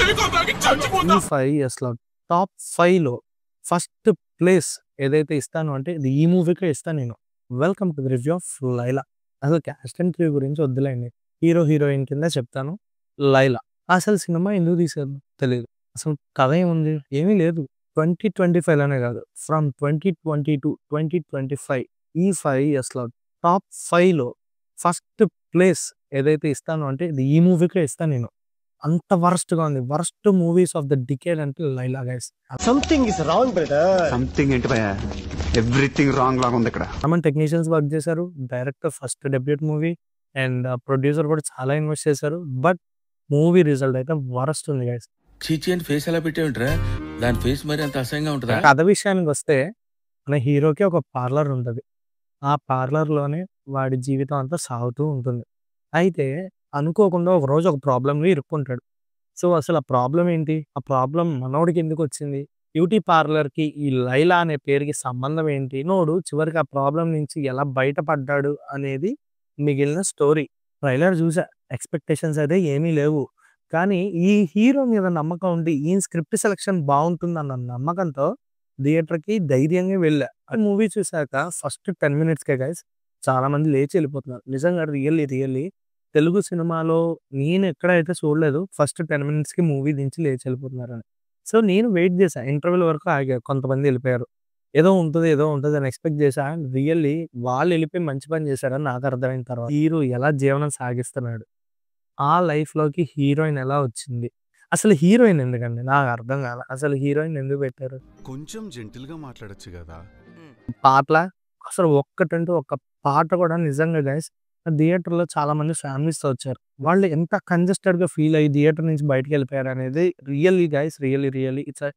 ఈ 5 ఇయర్స్‌లో top 5లో first place ఏదైతే ఇస్తానో అంటే ఇది ఈ మూవీకే ఇస్తా నేను. Welcome to the review of 'Laila'. అసలు క్యాస్ట్ అండ్ క్రూ గురించి వద్దులేండి. హీరో, హీరోయిన్ కింద చెప్తాను. 'లైలా' అసలు సినిమా ఎందుకు తీశారో తెలీదు. అసలు కథ ఏముంది? ఏమీ లేదు. 2025లోనే కాదు. ఫ్రమ్ 2020-2025 ఈ 5 ఇయర్స్‌లో టాప్ 5లో ఫస్ట్ ప్లేస్ ఏదైతే ఇస్తానో అంటే ఇది ఈ మూవీకే ఇస్తా నేను. అంత వరస్ట్‌గా ఉంది. Worst movies of the decade అంటే 'Laila' guys. Something is wrong brother. Something ఏంటి భయ్యా? ఎవ్రీథింగ్ రాంగ్ లాగా ఉంది ఇక్కడ. చాలామంది టెక్నీషియన్స్ వర్క్ చేశారు. Director first debut movie and producer కూడా చాలా ఇన్వెస్ట్ చేశారు. బట్ మూవీ రిజల్ట్ అయితే వరస్ట్ ఉంది గైస్. చీచి అని ఫేస్ ఎలా పెట్టేవింట్రా? దాని ఫేస్ మరి అంత అసహ్యంగా ఉంటుందా? కథ విషయానికి వస్తే మన హీరోకి ఒక పార్లర్ ఉంటది. ఆ పార్లర్‌లోనే వాడి జీవితం అంతా సాగుతూ ఉంటుంది. అయితే అనుకోకుండా ఒకరోజు ఒక ప్రాబ్లమ్‌లో ఇరుక్కుంటాడు. సో, అసలు ఆ ప్రాబ్లమ్ ఏంటి? ఆ ప్రాబ్లమ్ మనోడికి ఎందుకొచ్చింది? బ్యూటీ పార్లర్‌కి ఈ 'లైలా' అనే పేరుకి సంబంధం ఏంటి? మనోడు చివరికి ఆ ప్రాబ్లమ్ నుంచి ఎలా బయటపడ్డాడు అనేది మిగిలిన స్టోరీ. ట్రైలర్ చూసా. ఎక్స్‌పెక్టేషన్స్ అయితే ఏమీ లేవు. కానీ ఈ హీరో మీద నమ్మకం ఉండి ఈయన స్క్రిప్ట్ సెలక్షన్ బావుంటుందన్న నమ్మకంతో థియేటర్‌కి ధైర్యంగా వెళ్ళా. ఆ మూవీ చూసాక ఫస్ట్ 10 మినిట్స్‌కే గైస్ చాలామంది లేచి వెళ్ళిపోతున్నారు. నిజంగా రియల్లీ తెలుగు సినిమాలో నేను ఎక్కడైతే చూడలేదు. ఫస్ట్ 10 మినిట్స్‌కి మూవీ దించి లేచి వెళ్ళిపోతున్నారని. సో, నేను వెయిట్ చేశా. ఇంటర్వెల్ వరకు ఆగా. కొంతమంది వెళ్ళిపోయారు. ఏదో ఉంటది అని ఎక్స్‌పెక్ట్ చేశా. రియల్లీ వాళ్ళు వెళ్ళిపోయి మంచి పని చేశారని నాకు అర్థమైన తర్వాత హీరో ఎలా జీవనం సాగిస్తున్నాడు. ఆ లైఫ్‌లోకి హీరోయిన్ ఎలా వచ్చింది? అసలు హీరోయిన్ ఎందుకండి? నాకు అర్థం కాల. అసలు హీరోయిన్ ఎందుకు పెట్టారు? కొంచెం జెంటిల్‌గా మాట్లాడొచ్చు గదా! పాటలా? అసలు ఒక్కటంటూ ఒక్క పాట కూడా నిజంగా గైస్ థియేటర్‌లో చాలామంది ఫ్యామిలీస్‌తో వచ్చారు. వాళ్ళు ఎంత కంజెస్టెడ్‌గా ఫీల్ అయ్యి థియేటర్ నుంచి బయటికెళ్ళిపోయారనేది really guys really it's a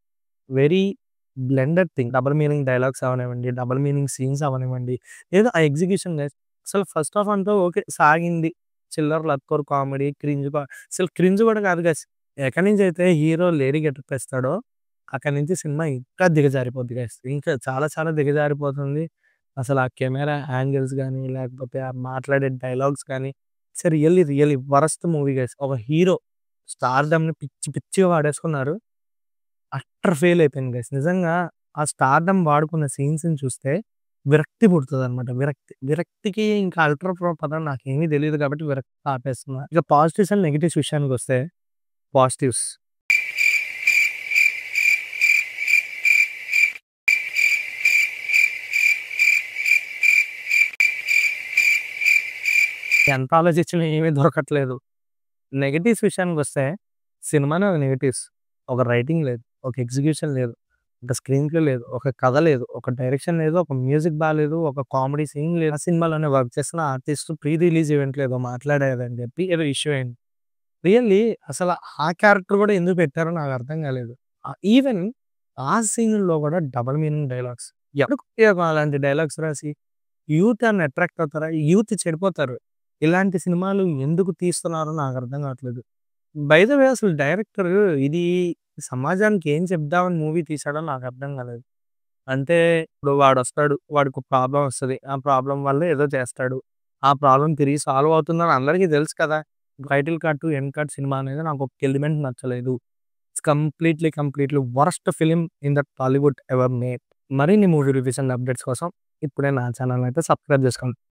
very blended thing. Double meaning dialogues అవ్వనివ్వండి, డబుల్ మీనింగ్ సీన్స్ అవ్వనివ్వండి, ఏదో ఆ ఎగ్జిక్యూషన్ గైస్. అసలు ఫస్ట్ హాఫ్ అంతా ఓకే సాగింది. చిల్లర లత్కోర్ కామెడీ, అసలు క్రింజ్ కూడా కాదు గైస్. ఎక్కడి నుంచైతే హీరో లేడీ గెటప్ ఏస్తాడో అక్కడి నుంచి సినిమా ఇంకా దిగజారిపోద్ది గైస్. ఇంకా చాలా దిగజారిపోతుంది. అసలు ఆ కెమెరా యాంగిల్స్ గాని, లేకపోతే ఆ మాట్లాడే డైలాగ్స్ గాని, it's really worst movie guys. ఒక హీరో స్టార్‌డమ్‌ని పిచ్చిగా వాడేసుకున్నారు. అట్టర్ ఫెయిల్ అయిపోయింది గైస్. నిజంగా ఆ స్టార్‌డమ్ వాడుకున్న సీన్స్‌ని చూస్తే విరక్తి పుడతదనమాట. విరక్తికి ఇంకా అల్ట్రా ప్రో పదం నాకేమీ తెలీదు కాబట్టి విరక్తి ఆపేస్తున్నా. ఇక పాజిటివ్స్ అండ్ నెగెటివ్స్ విషయానికొస్తే పాజిటివ్స్. ఎంత ఆలోచించినా ఏమీ దొరకట్లేదు. నెగెటివ్స్ విషయానికొస్తే సినిమానే ఒక నెగెటివ్స్. ఒక రైటింగ్ లేదు, ఒక ఎగ్జిక్యూషన్ లేదు, ఒక స్క్రీన్ ప్లే లేదు, ఒక కథ లేదు, ఒక డైరెక్షన్ లేదు, ఒక మ్యూజిక్ బాలేదు, ఒక కామెడీ సీన్ లేదు. ఆ సినిమాలోనే వర్క్ చేస్తున్న ఆర్టిస్ట్ ప్రీ రిలీజ్ ఈవెంట్‌లో ఏదో మాట్లాడారని చెప్పి ఏదో ఇష్యూ అయింది. రియల్లీ అసలు ఆ క్యారెక్టర్ కూడా ఎందుకు పెట్టారో నాకు అర్థం కాలేదు. ఈవెన్ ఆ సీన్‌లో కూడా డబుల్ మీనింగ్ డైలాగ్స్. ఎవరికి ఉపయోగం అలాంటి డైలాగ్స్ రాసి? యూత్ ఏమన్నా అట్రాక్ట్ అవుతారా? యూత్ చెడిపోతారు. ఇలాంటి సినిమాలు ఎందుకు తీస్తున్నారో నాకు అర్థం కావట్లేదు. బై ద వే అసలు డైరెక్టర్ ఇది సమాజానికి ఏం చెప్దామని మూవీ తీసాడో నాకు అర్థం కాలేదు. అంటే ఇప్పుడు వాడొస్తాడు. వాడికి ఒక ప్రాబ్లమ్ వస్తది. ఆ ప్రాబ్లమ్ వల్ల ఏదో చేస్తాడు. ఆ ప్రాబ్లమ్ తిరిగి సాల్వ్ అవుతుందని అందరికీ తెలుసు కదా! Title card to end card cinema అనేది నాకు ఒక ఎలిమెంట్ నచ్చలేదు. It's completely worst film in the Tollywood ever made. మరిన్ని మూవీ రివ్యూస్ అండ్ అప్డేట్స్ కోసం ఇప్పుడే నా ఛానెల్‌ని అయితే సబ్స్క్రైబ్ చేసుకోండి.